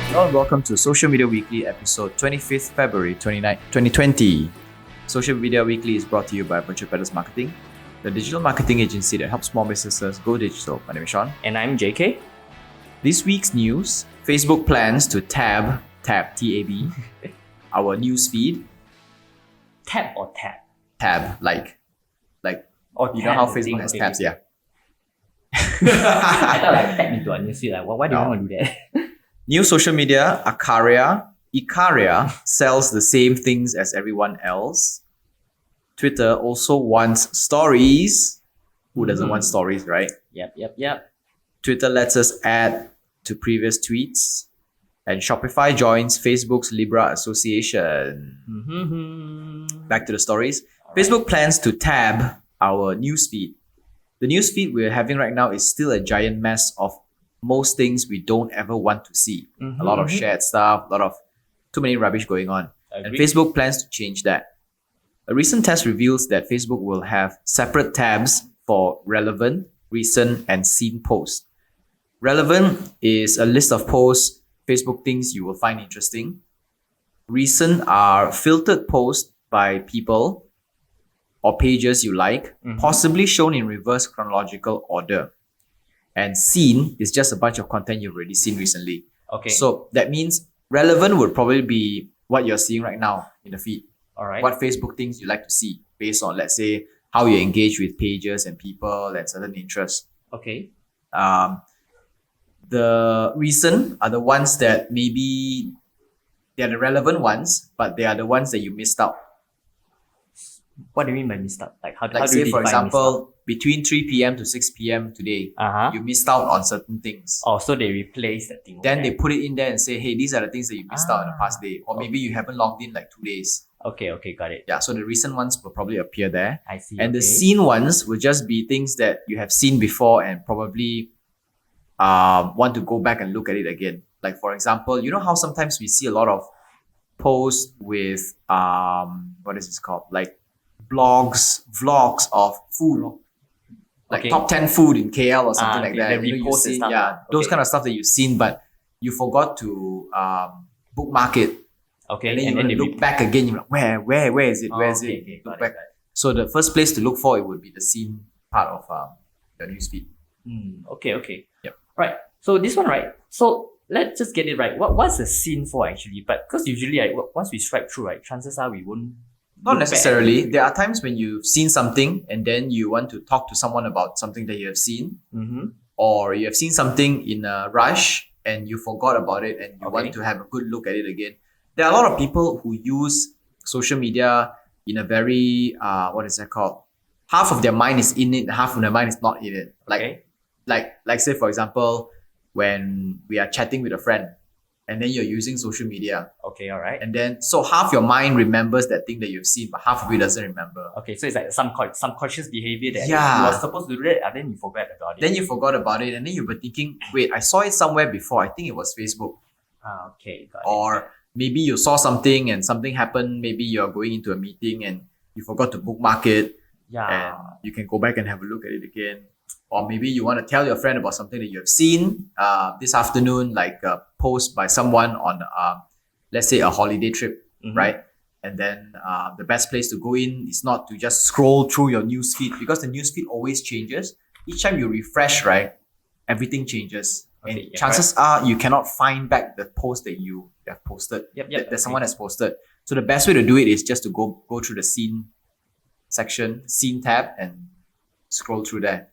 Hello and welcome to Social Media Weekly, episode 25th February 2020. Social Media Weekly is brought to you by Virtual Peddlers Marketing, the digital marketing agency that helps small businesses go digital. My name is Sean. And I'm JK. This week's news, Facebook plans to tab, T-A-B, our news feed. Tab or tab? Tab, like, Or you know how Facebook has tabs, yeah. I thought like tab into a newsfeed. Like, why do you No. want to do that? New social media, Ikaria sells the same things as everyone else. Twitter also wants stories. Who doesn't want stories, right? Yep. Twitter lets us add to previous tweets. And Shopify joins Facebook's Libra Association. Mm-hmm. Back to the stories. All right. Facebook plans to tab our newsfeed. The newsfeed we're having right now is still a giant mess of most things we don't ever want to see. A lot of shared stuff, a lot of too many rubbish going on. And Agreed. Facebook plans to change that. A recent test reveals that Facebook will have separate tabs for relevant, recent, and seen posts. Relevant is a list of posts Facebook thinks you will find interesting. Recent are filtered posts by people or pages you like, possibly shown in reverse chronological order. And seen is just a bunch of content you've already seen recently. Okay. So that means relevant would probably be what you're seeing right now in the feed. all right. What Facebook thinks you like to see based on, let's say, how you engage with pages and people and certain interests. Okay. The recent are the ones that maybe they're the relevant ones, but they are the ones that you missed out. What do you mean by missed out? Like, how Like do you say, for define example, between 3 p.m. to 6 p.m. today, Uh-huh. you missed out on certain things. Oh, so they replace the thing. Then they there. put it in there and say, hey, these are the things that you missed out in the past day. Or Oh. maybe you haven't logged in like 2 days. Okay, got it. Yeah, so the recent ones will probably appear there. I see. And the okay. seen ones will just be things that you have seen before and probably want to go back and look at it again. Like for example, you know how sometimes we see a lot of posts with what is this called? Like vlogs of food. Like Okay. top 10 food in KL or something like okay, that. the You know, you repost and see, stuff, yeah, those okay. kind of stuff that you've seen, but you forgot to bookmark it. Okay, And then you they look back again, you're like, where is it? Where is it? Okay, Look got it, back. So the first place to look for it would be the scene part of the newsfeed. Okay. Yep. Right. So this one, right? So let's just get it right. What's the scene for actually? But because usually, right, once we swipe through, right, chances are we won't. Not look back. necessarily. There are times when you've seen something and then you want to talk to someone about something that you have seen, Mm-hmm. or you have seen something in a rush and you forgot about it and you Okay. want to have a good look at it again. There are a lot of people who use social media in a very what is that called? Half of their mind is in it, half of their mind is not in it. Okay. Like say for example, when we are chatting with a friend and then you're using social media, Okay. All right. and then so half your mind remembers that thing that you've seen, but half of it doesn't remember. Okay. So it's like some conscious behavior that Yeah. you were supposed to do that, and then you forgot about it. Then you forgot about it, and then you were thinking, wait, I saw it somewhere before. I think it was Facebook. Okay. Got it. Or maybe you saw something and something happened. Maybe you're going into a meeting and you forgot to bookmark it, and Yeah. you can go back and have a look at it again. Or maybe you want to tell your friend about something that you have seen this afternoon, like a post by someone on, let's say, a holiday trip, Mhm. right? And then the best place to go in is not to just scroll through your newsfeed, because the newsfeed always changes. Each time you refresh, right, everything changes. Okay, And yeah, chances are you cannot find back the post that you have posted, Yep. that someone has posted. So the best way to do it is just to go through the scene section, scene tab, and scroll through there.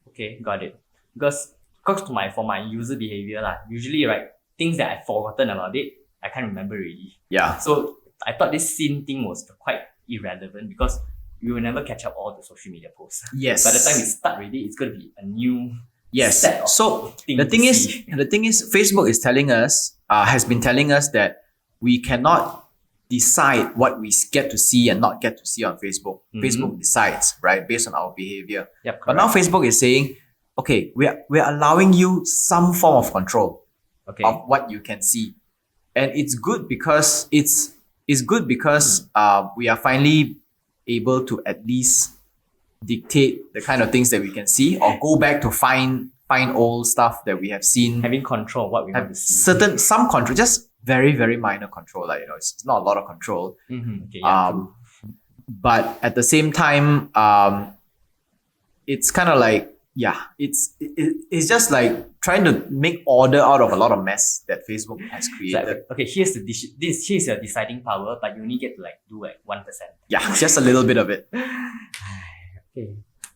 Okay. Got it. Because for my user behavior lah, usually right, things that I've forgotten about it, I can't remember really. Yeah. So I thought this scene thing was quite irrelevant because you will never catch up all the social media posts. Yes. By the time we start already, it's going to be a new Yes. set of So things the to thing see. is, Facebook is telling us, has been telling us that we cannot decide what we get to see and not get to see on Facebook. Mhm. Facebook decides, right, based on our behavior. Yep, But now Facebook is saying, okay, we're allowing you some form of control okay. of what you can see, and it's good because we are finally able to at least dictate the kind of things that we can see, or go back to find find old stuff that we have seen. Having control of what we want Have to see. some control, just very, very minor control. Like, it's not a lot of control. Okay, yeah, true. But at the same time, it's kind of like, it's just like trying to make order out of a lot of mess that Facebook has It's created. like, okay, here's your deciding power, but you only get to like do like 1%. Yeah, just a little bit of it. Okay.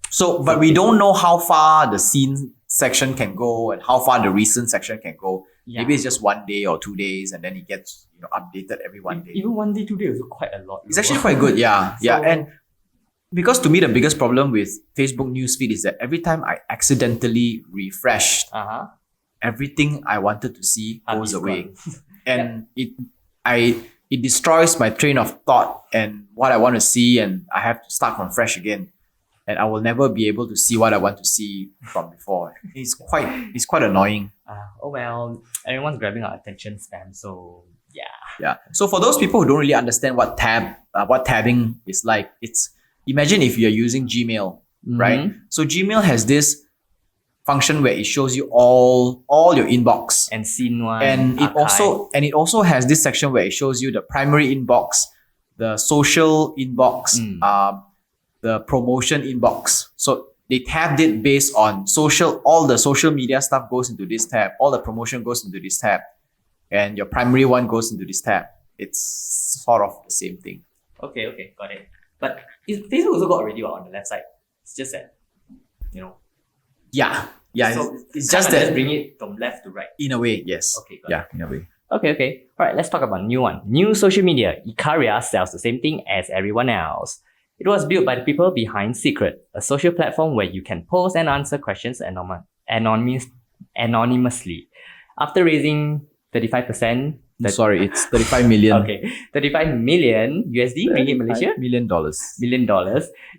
So, but we don't know how far the scene section can go and how far the recent section can go. Yeah. Maybe it's just 1 day or 2 days, and then it gets updated every 1 day. Even 1 day, 2 days is quite a lot. It's actually quite good, yeah. So- And because to me, the biggest problem with Facebook newsfeed is that every time I accidentally refreshed, everything I wanted to see goes away. And it destroys my train of thought and what I want to see, and I have to start from fresh again. And I will never be able to see what I want to see from before. It's quite annoying. Oh well, everyone's grabbing our attention span, so yeah. Yeah. So for those people who don't really understand what tabbing is like, imagine if you're using Gmail, right? So Gmail has this function where it shows you all your inbox. And scene one. And it also has this section where it shows you the primary inbox, the social inbox, the promotion inbox. So they tabbed it based on all the social media stuff goes into this tab, all the promotion goes into this tab, and your primary one goes into this tab. It's sort of the same thing. Okay, got it. But Facebook also got already on the left side. It's just that, Yeah. So it's just that bring it from left to right. in a way, yes. Okay, got Yeah, in a way. Okay. Alright, let's talk about new one. New social media. Ikaria sells the same thing as everyone else. It was built by the people behind Secret, a social platform where you can post and answer questions anonymously. After raising 35%, Sorry, it's 35 million. okay, 35 million USD, ringgit Malaysia, $million. $1 million,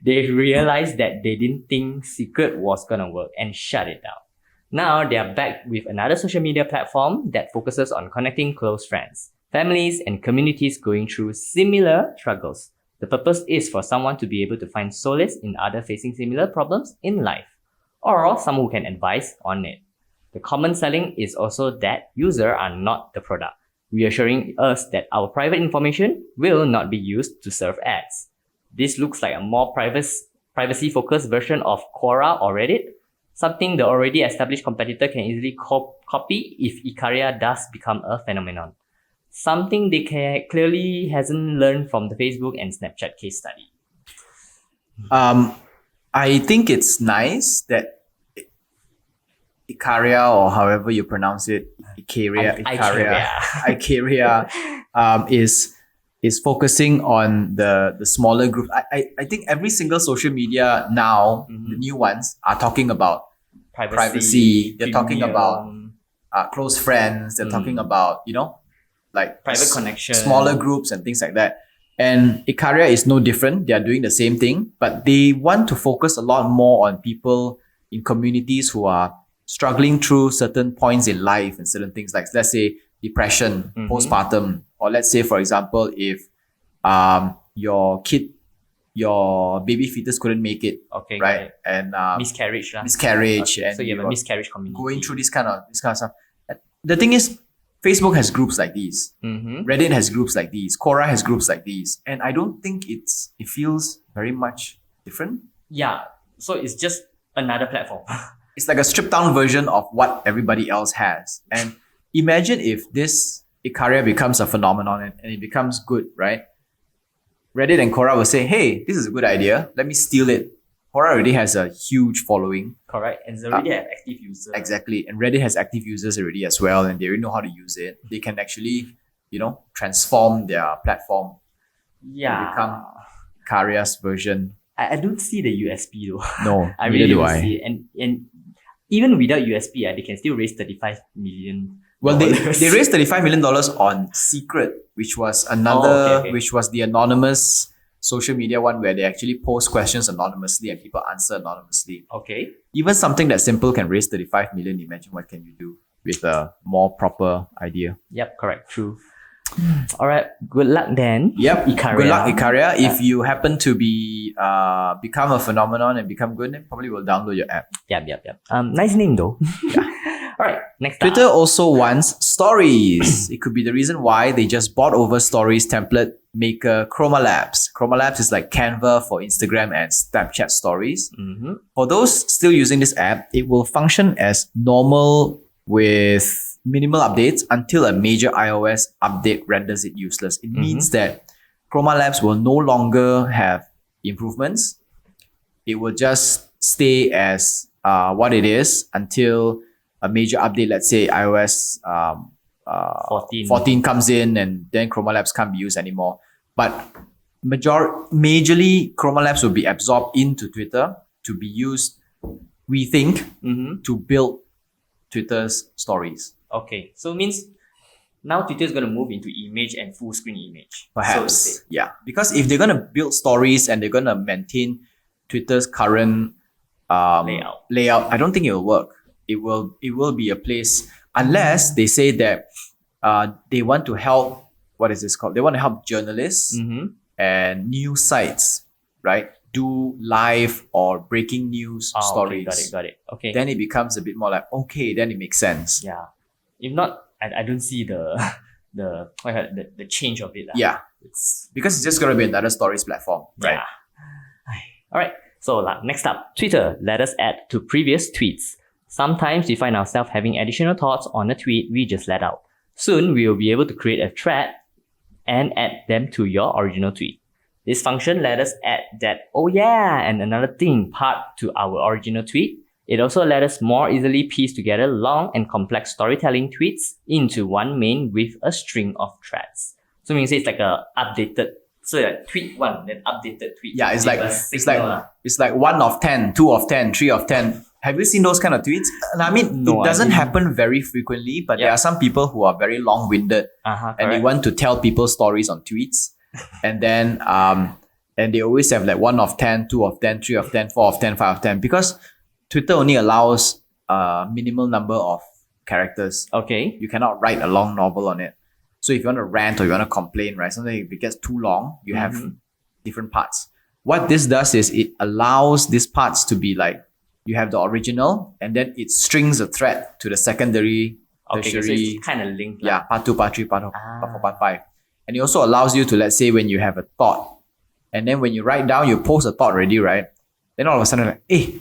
they realized that they didn't think Secret was gonna work and shut it down. Now they are back with another social media platform that focuses on connecting close friends, families, and communities going through similar struggles. The purpose is for someone to be able to find solace in others facing similar problems in life, or someone who can advise on it. The common selling is also that users are not the product, reassuring us that our private information will not be used to serve ads. This looks like a more privacy-focused version of Quora or Reddit, something the already established competitor can easily copy if Ikaria does become a phenomenon. Something they clearly hasn't learned from the Facebook and Snapchat case study. I think it's nice that Ikaria, or however you pronounce it, Ikaria, is focusing on the smaller group. I think every single social media now, the new ones, are talking about privacy. They're talking about close friends. They're talking about, like private connection, smaller groups and things like that. And Ikaria is no different. They are doing the same thing, but they want to focus a lot more on people in communities who are struggling through certain points in life and certain things, like, let's say, depression, postpartum, or let's say, for example, if your baby fetus couldn't make it, right? And miscarriage, okay, and so you have a miscarriage community going through this kind of stuff. The thing is, Facebook has groups like these. Reddit has groups like these. Quora has groups like these, and I don't think it feels very much different. Yeah, so it's just another platform. It's like a stripped down version of what everybody else has. And imagine if this Ikaria becomes a phenomenon and it becomes good, right? Reddit and Quora will say, hey, this is a good idea. Let me steal it. Quora already has a huge following. Correct. And they already have active users. Exactly. And Reddit has active users already as well, and they already know how to use it. They can actually, transform their platform to become Ikaria's version. I don't see the USP though. No, I really don't see it. And even without USP, they can still raise 35 million. Well, they raised $35 million on Secret, which was which was the anonymous social media one where they actually post questions anonymously and people answer anonymously. Okay. Even something that simple can raise 35 million. Imagine what can you do with a more proper idea. Yep, correct. True. All right. Good luck then. Yep. Icaria. Good luck, Icaria. If you happen to be become a phenomenon and become good, then probably will download your app. Yep. Nice name though. All right. Next Twitter up. also wants stories. It could be the reason why they just bought over stories template maker Chroma Labs. Chroma Labs is like Canva for Instagram and Snapchat stories. Mm-hmm. For those still using this app, it will function as normal with minimal updates until a major iOS update renders it useless. It means that Chroma Labs will no longer have improvements. It will just stay as what it is until a major update, let's say iOS 14 comes in, and then Chroma Labs can't be used anymore. But majorly, Chroma Labs will be absorbed into Twitter to be used, we think, to build Twitter's stories. Okay. So means now Twitter is going to move into image and full screen image. Perhaps. So to say. Yeah. Because if they're going to build stories and they're going to maintain Twitter's current layout, I don't think it will work. It will be a place, unless they say that they want to help, what is this called? They want to help journalists and news sites, right? Do live or breaking news stories. Okay, got it. Okay. Then it becomes a bit more like, okay, then it makes sense. Yeah. If not, I don't see the change of it. Yeah. It's Because it's just going to be another stories platform, right? Yeah. All right. So next up, Twitter. Let us add to previous tweets. Sometimes we find ourselves having additional thoughts on a tweet we just let out. Soon, we will be able to create a thread and add them to your original tweet. This function let us add that, oh yeah, and another thing part to our original tweet. It also let us more easily piece together long and complex storytelling tweets into one main with a string of threads. So means it's like a updated, so like tweet one, then updated tweet. Yeah, it's with like a signal, it's like 1 of 10, 2 of 10, 3 of 10. Have you seen those kind of tweets? I mean, No, it I doesn't didn't. happen very frequently, but there are some people who are very long-winded and they correct. want to tell people stories on tweets. And then and they always have like 1 of 10, 2 of 10, 3 of 10, 4 of 10, 5 of 10, because Twitter only allows a minimal number of characters. Okay. You cannot write a long novel on it. So if you want to rant or you want to complain, right, something if it gets too long, you have different parts. What this does is it allows these parts to be like, you have the original and then it strings a thread to the secondary, Okay, so tertiary, it's kind of linked. yeah, part 2, part 3, part 4, part 5. And it also allows you to, let's say, when you have a thought, and then when you write down, you post a thought already, right? Then all of a sudden, like, hey,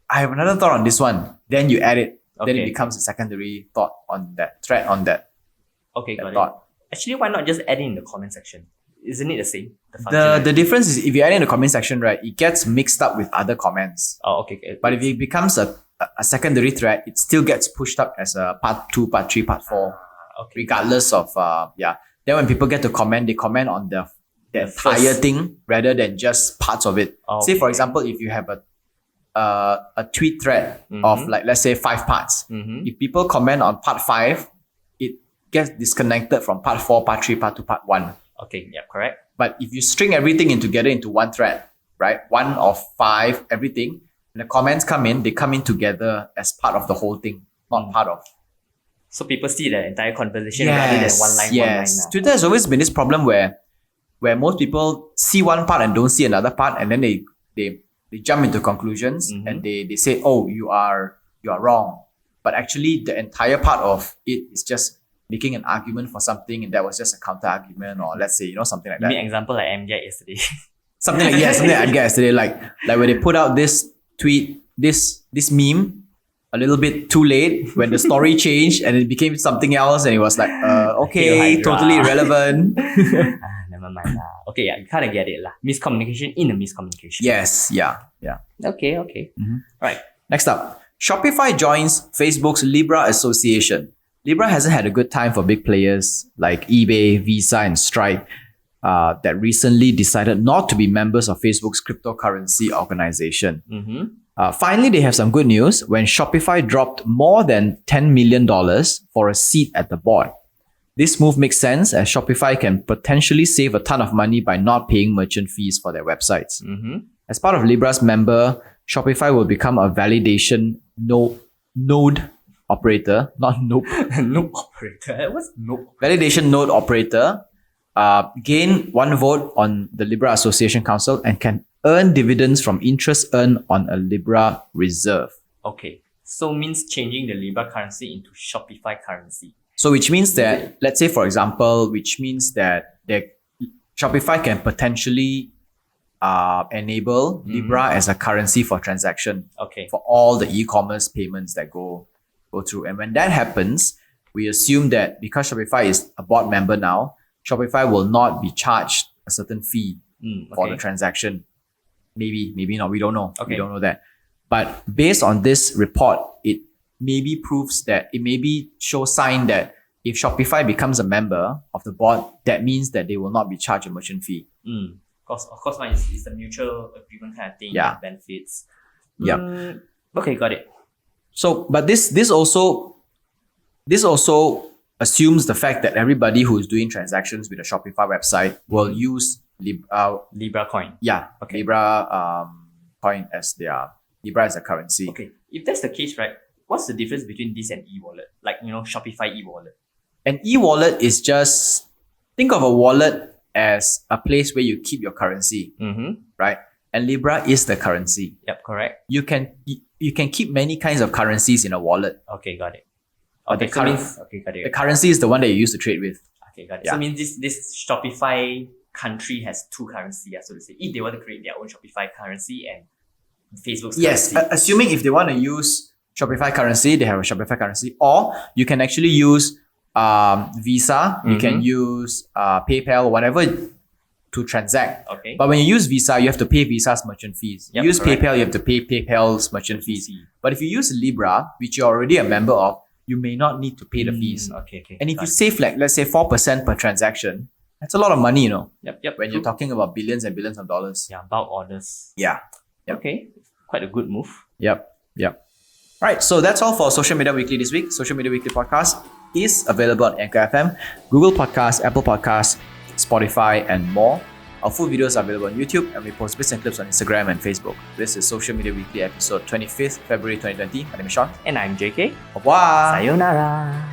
I have another thought on this one. Then you add it. Then it Okay. becomes a secondary thought on that thread, on that Okay, got it. thought. Actually, why not just add it in the comment section? Isn't it the same? The function. The difference is if you add in the comment section, right, it gets mixed up with other comments. Oh, okay. But if it becomes a secondary thread, it still gets pushed up as a part 2, part 3, part 4, Okay. regardless of Then when people get to comment, they comment on the entire first- thing rather than just parts of it. Say for Okay. example, if you have a tweet thread of like, let's say 5 parts. Mm-hmm. If people comment on part 5, it gets disconnected from part 4, part 3, part 2, part 1. Okay, yeah, correct. But if you string everything in together into one thread, right? 1 of 5, everything, and the comments come in, they come in together as part of the whole thing, not part of. So people see the entire conversation rather than one line, yes. one line. Twitter has always been this problem where most people see one part and don't see another part, and then they jump into conclusions and they say, oh, you are wrong. But actually the entire part of it is just making an argument for something, and that was just a counter argument, or let's say, something like Give that. me an example like MJ yesterday. Something like I get yesterday, like when they put out this tweet, this meme a little bit too late when the story changed and it became something else, and it was like, okay, Hydra. totally irrelevant. Never mind lah. Okay, yeah, you kind of get it lah. Miscommunication in a miscommunication. Yes, yeah. Okay. Right. Next up, Shopify joins Facebook's Libra Association. Libra hasn't had a good time for big players like eBay, Visa, and Stripe that recently decided not to be members of Facebook's cryptocurrency organization. Finally, they have some good news when Shopify dropped more than $10 million for a seat at the board. This move makes sense as Shopify can potentially save a ton of money by not paying merchant fees for their websites. As part of Libra's member, Shopify will become a validation node operator, not nope, Noob operator. What's noob? validation node operator gain 1 vote on the Libra Association Council and can earn dividends from interest earned on a Libra reserve. Okay. So means changing the Libra currency into Shopify currency. So which means that, let's say for example, which means that Shopify can potentially enable Libra as a currency for transaction Okay. for all the e-commerce payments that go through. And when that happens, we assume that because Shopify is a board member now, Shopify will not be charged a certain fee for the transaction. Maybe not. We don't know. Okay. We don't know that. But based on this report, it maybe proves that it maybe shows sign that if Shopify becomes a member of the board, that means that they will not be charged a merchant fee. Of course, it's a mutual agreement kind of thing. Yeah. Benefits. Yep. Okay, got it. So, but this also assumes the fact that everybody who is doing transactions with a Shopify website will use Libra coin. Okay. Libra coin as Libra as a currency. Okay. If that's the case, right? What's the difference between this and e-wallet? Like, Shopify e-wallet. An e-wallet is just, think of a wallet as a place where you keep your currency, right? And Libra is the currency. Yep, correct. You can keep many kinds of currencies in a wallet. Okay, got it. But Okay, the so cur- means got The it. currency is the one that you use to trade with. Okay, got it. Yeah. So means this Shopify country has two currency, so to say. If they want to create their own Shopify currency and Facebook's Yes, currency. assuming if they want to use Shopify currency, they have a Shopify currency, or you can actually use Visa, you can use PayPal, whatever to transact. Okay. But when you use Visa, you have to pay Visa's merchant fees. Yep, you use correct. PayPal, you have to pay PayPal's merchant fees. But if you use Libra, which you're already a member of, you may not need to pay the fees. Okay. And if got you it. save like, let's say 4% per transaction, that's a lot of money, Yep. when you're talking about billions and billions of dollars. Yeah, bulk orders. Yeah. Yep. Okay. Quite a good move. Yep. Right. So that's all for Social Media Weekly this week. Social Media Weekly podcast is available on Anchor FM, Google Podcasts, Apple Podcasts, Spotify, and more. Our full videos are available on YouTube, and we post bits and clips on Instagram and Facebook. This is Social Media Weekly episode 25th February 2020. My name is Sean. And I'm JK. Au revoir. Sayonara.